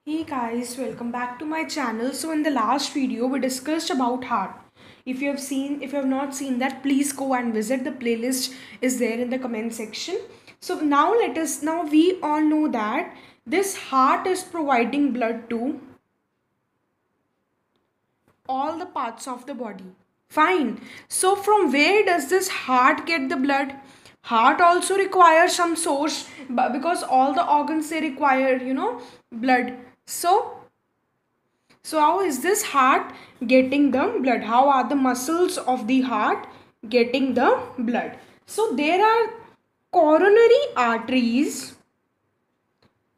Hey guys, welcome back to my channel. So in the last video we discussed about heart. If you have not seen that, please go and visit. The playlist is there in the comment section. So now we all know that this heart is providing blood to all the parts of the body. Fine. So from where does this heart get the blood? Heart also requires some source, because all the organs they require, blood. So how is this heart getting the blood? How are the muscles of the heart getting the blood? So there are coronary arteries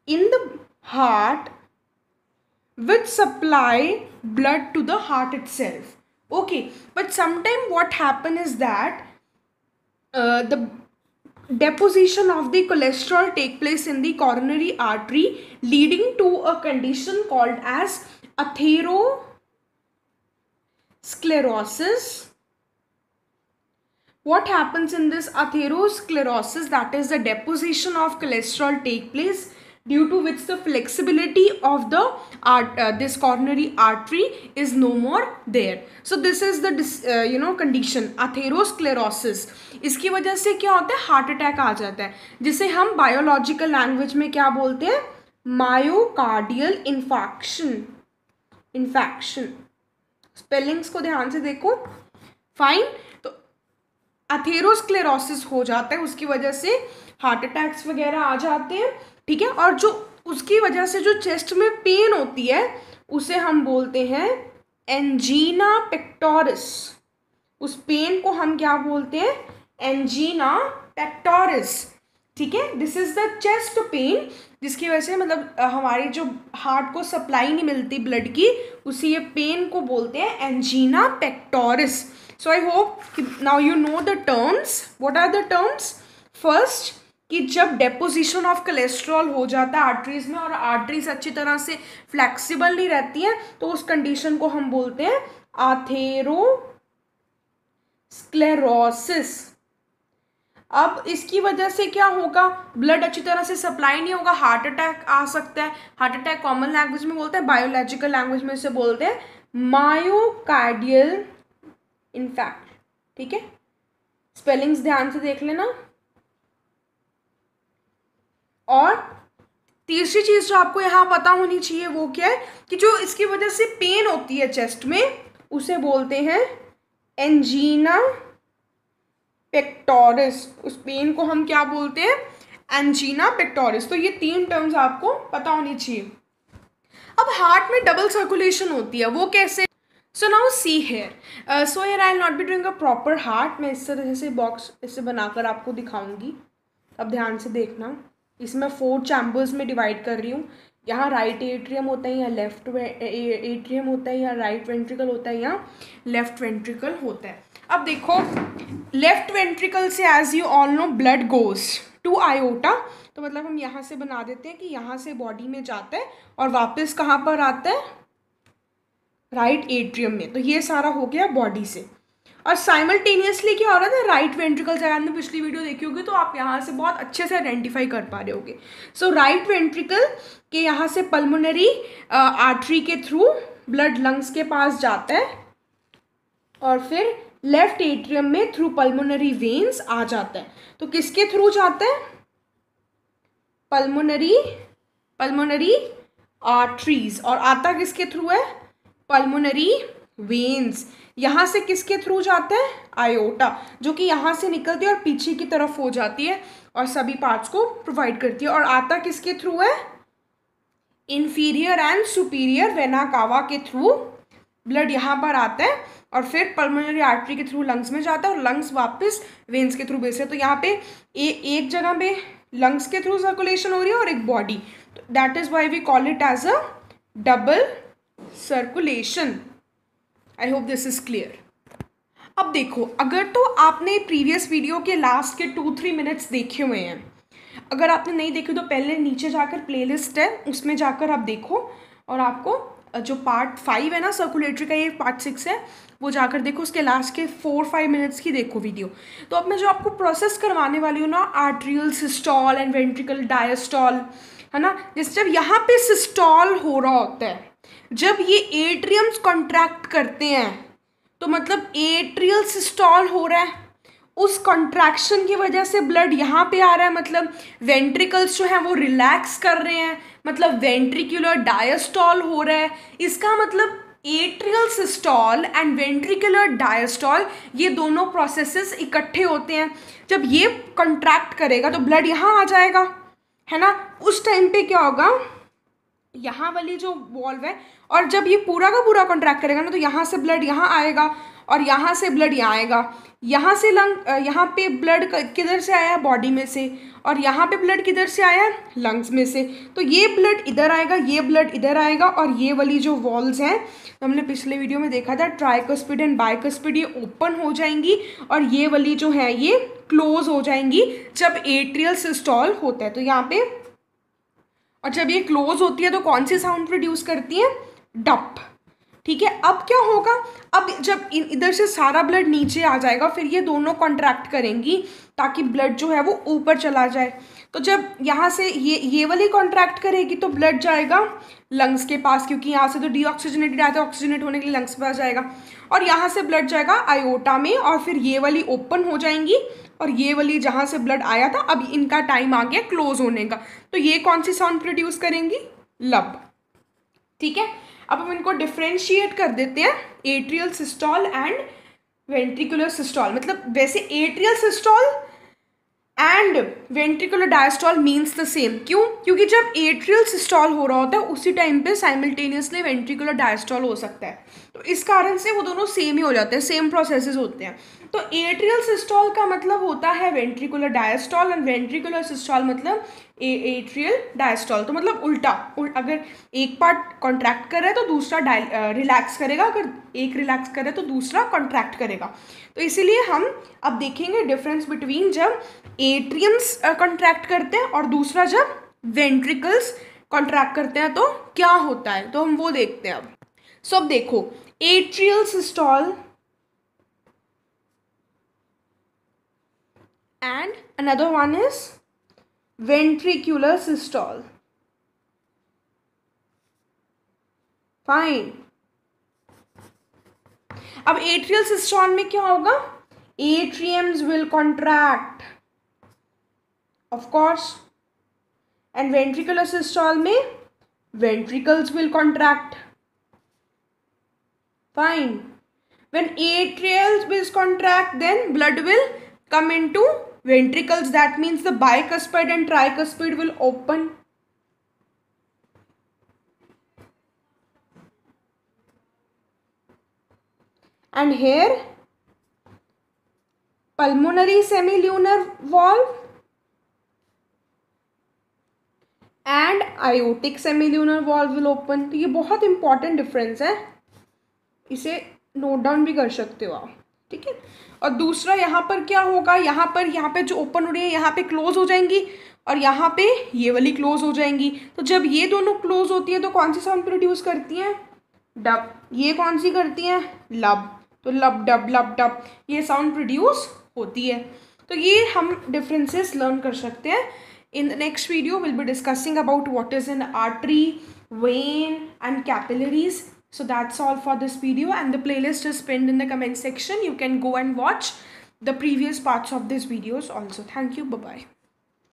in the heart which supply blood to the heart itself. Okay, but sometimes what happen is that the deposition of the cholesterol take place in the coronary artery, leading to a condition called as atherosclerosis. What happens in this atherosclerosis? That is, the deposition of cholesterol take place, due to which the flexibility of the this coronary artery is no more there. So this is the condition atherosclerosis. इसकी वजह से क्या होता है? Heart attack आ जाता है, जिसे हम बायोलॉजिकल लैंग्वेज में क्या बोलते हैं? Myocardial infection. स्पेलिंग्स को ध्यान से देखो। फाइन। तो अथेरोस्क्लेरोसिस हो जाता है, उसकी वजह से हार्ट अटैक्स वगैरह आ जाते हैं। ठीक है। और जो उसकी वजह से जो चेस्ट में पेन होती है उसे हम बोलते हैं एंजीना पेक्टोरिस। उस पेन को हम क्या बोलते हैं? Angina pectoris. ठीक है। This is the chest pain, जिसकी वजह से मतलब हमारी जो हार्ट को सप्लाई नहीं मिलती ब्लड की, उसी ये पेन को बोलते हैं angina pectoris. So I hope now you know the terms. What are the terms? First, कि जब डेपोजिशन ऑफ कोलेस्ट्रॉल हो जाता है आर्टरीज में और आर्टरीज अच्छी तरह से फ्लेक्सिबल नहीं रहती हैं, तो उस कंडीशन को हम बोलते हैं एथेरोस्क्लेरोसिस। अब इसकी वजह से क्या होगा? ब्लड अच्छी तरह से सप्लाई नहीं होगा, हार्ट अटैक आ सकता है। हार्ट अटैक कॉमन लैंग्वेज में बोलते हैं, बायोलॉजिकल लैंग्वेज में इसे बोलते हैं मायोकार्डियल इन्फेक्शन। ठीक है। स्पेलिंग्स ध्यान से देख लेना। और तीसरी चीज जो आपको यहाँ पता होनी चाहिए वो क्या है? कि जो इसकी वजह से पेन होती है चेस्ट में, उसे बोलते हैं एंजीना पेक्टोरिस। उस पेन को हम क्या बोलते हैं? Angina pectoris. तो ये तीन टर्म्स आपको पता होनी चाहिए। अब हार्ट में डबल सर्कुलेशन होती है, वो कैसे? So now see here. So here I will not be doing a proper heart. मैं इस तरह से बॉक्स ऐसे बनाकर आपको दिखाऊंगी। अब ध्यान से देखना। इसमें 4 चैम्बर्स में डिवाइड कर रही हूँ। यहाँ राइट एट्रियम होता है, या लेफ्ट एट्रियम होता है, या राइट वेंट्रिकल होता है, या लेफ्ट वेंट्रिकल होता है। अब देखो, लेफ्ट वेंट्रिकल से as you all know blood goes to aorta. तो मतलब हम यहाँ से बना देते हैं कि यहाँ से बॉडी में जाता है और वापस कहाँ पर आता है? राइट एट्रियम में। तो ये सारा हो गया बॉडी से। और साइमल्टेनियसली क्या हो रहा था? राइट वेंट्रिकल से। आपने पिछली वीडियो देखी होगी तो आप यहाँ से बहुत अच्छे से आइडेंटिफाई कर पा रहे होगे। सो राइट वेंट्रिकल के यहाँ से पल्मोनरी आर्टरी के थ्रू ब्लड लंग्स के पास जाता है, और फिर लेफ्ट एट्रियम में थ्रू पल्मोनरी वेन्स आ जाता है। तो किसके थ्रू जाता है? Pulmonary arteries. और आता किसके थ्रू है? Pulmonary veins. यहाँ से किसके थ्रू जाता है? आयोटा, जो कि यहाँ से निकलती है और पीछे की तरफ हो जाती है और सभी पार्ट्स को प्रोवाइड करती है। और आता किसके थ्रू है? Inferior and superior vena cava के थ्रू ब्लड यहाँ पर आता है, और फिर पल्मोनरी आर्टरी के थ्रू लंग्स में जाता है, और लंग्स वापस वेन्स के थ्रू भेजते हैं। तो यहाँ पे एक जगह पे लंग्स के थ्रू सर्कुलेशन हो रही है और एक body. That is why we call it as a double circulation. I hope this is clear. अब देखो, अगर तो आपने प्रीवियस वीडियो के लास्ट के 2-3 मिनट्स देखे हुए हैं, अगर आपने नहीं देखे तो पहले नीचे जाकर प्लेलिस्ट है उसमें जाकर आप देखो, और आपको जो पार्ट 5 है ना सर्कुलेटरी का, ये पार्ट 6 है, वो जाकर देखो। उसके लास्ट के 4-5 मिनट्स की देखो वीडियो। तो अब मैं जो आपको प्रोसेस करवाने वाली हूँ ना, आर्ट्रियल सिस्टॉल एंड वेंट्रिकल डायस्टॉल, है ना। जैसे जब यहाँ पे सिस्टॉल हो रहा होता है, जब ये एट्रियम्स कॉन्ट्रैक्ट करते हैं तो मतलब एट्रियल सिस्टॉल हो रहा है, उस कॉन्ट्रैक्शन की वजह से ब्लड यहाँ पे आ रहा है, मतलब वेंट्रिकल्स जो हैं वो रिलैक्स कर रहे हैं, मतलब वेंट्रिकुलर डायस्टॉल हो रहा है। इसका मतलब atrial systole and ventricular diastole ये दोनों प्रोसेसेस इकट्ठे होते हैं। जब ये कॉन्ट्रैक्ट करेगा तो ब्लड यहाँ आ जाएगा, है ना। उस टाइम पे क्या होगा, यहाँ वाली जो वॉल्व है, और जब ये पूरा का पूरा कॉन्ट्रैक्ट करेगा ना तो यहाँ से ब्लड यहाँ आएगा और यहाँ से ब्लड यहाँ आएगा। यहाँ से यहाँ पे ब्लड किधर से आया, बॉडी में से, और यहाँ पे ब्लड किधर से आया, लंग्स में से। तो ये ब्लड इधर आएगा, ये ब्लड इधर आएगा, और ये वाली जो वॉल्स हैं हमने पिछले वीडियो में देखा था, ट्राइकस्पिड एंड बाइकस्पिड, ये ओपन हो जाएंगी और ये वाली जो है ये क्लोज हो जाएंगी जब एट्रियल सिस्टॉल होता है। तो यहाँ पे, और जब ये क्लोज होती है तो कौन सी साउंड प्रोड्यूस करती है, डप। ठीक है, अब क्या होगा, अब जब इधर से सारा ब्लड नीचे आ जाएगा फिर ये दोनों कॉन्ट्रैक्ट करेंगी ताकि ब्लड जो है वो ऊपर चला जाए। तो जब यहाँ से ये वाली कॉन्ट्रैक्ट करेगी तो ब्लड जाएगा लंग्स के पास, क्योंकि यहाँ से तो डीऑक्सीजनेटेड आता है, ऑक्सीजनेट होने के लिए लंग्स के पास जाएगा, और यहाँ से ब्लड जाएगा आयोटा में, और फिर ये वाली ओपन हो जाएंगी और ये वाली जहाँ से ब्लड आया था अब इनका टाइम आ गया क्लोज होने का, तो ये कौन सी साउंड प्रोड्यूस करेंगी, लब। ठीक है, अब हम इनको डिफ्रेंशिएट कर देते हैं, atrial systole and ventricular systole. मतलब वैसे atrial systole and ventricular diastole means the same. क्यों, क्योंकि जब एट्रियल सिस्टॉल हो रहा होता है उसी टाइम पे साइमल्टेनियसली वेंट्रिकुलर डायस्टॉल हो सकता है, तो इस कारण से वो दोनों सेम ही हो जाते हैं, सेम प्रोसेसेस होते हैं। तो एट्रियल सिस्टॉल का मतलब होता है वेंट्रिकुलर डायस्टॉल, और वेंट्रिकुलर सिस्टॉल मतलब एट्रियल डायस्टॉल। तो मतलब उल्टा, अगर एक पार्ट कॉन्ट्रैक्ट कर रहा है तो दूसरा रिलैक्स करेगा, अगर एक रिलैक्स कर रहा है तो दूसरा कॉन्ट्रैक्ट करेगा। तो इसीलिए हम अब देखेंगे डिफरेंस बिटवीन जब एट्रियम्स कॉन्ट्रैक्ट करते हैं और दूसरा जब वेंट्रिकल्स कॉन्ट्रैक्ट करते हैं तो क्या होता है, तो हम वो देखते हैं अब। सो अब देखो, atrial सिस्टॉल and another one is ventricular systole. Fine. अब atrial systole में क्या होगा, atriums will contract of course, and ventricular systole में ventricles will contract. Fine. When atrials will contract then blood will come into ventricles, that means the bicuspid and tricuspid will open. And here pulmonary semilunar valve and aortic semilunar valve will open. तो ये बहुत important difference है, इसे note down भी कर सकते हो आप। ठीक है, और दूसरा यहाँ पर क्या होगा, यहाँ पे जो ओपन हो रही है यहाँ पे क्लोज हो जाएंगी और यहाँ पे ये वाली क्लोज हो जाएंगी। तो जब ये दोनों क्लोज होती है तो कौन सी साउंड प्रोड्यूस करती हैं, डब। ये कौन सी करती हैं, लब। तो लब डब लब डब ये साउंड प्रोड्यूस होती है। तो ये हम डिफरेंसेस लर्न कर सकते हैं। In the next video will be discussing about what is an artery, when and capillaries. So that's all for this video, and the playlist is pinned in the comment section. You can go and watch the previous parts of these videos also. Thank you. Bye bye.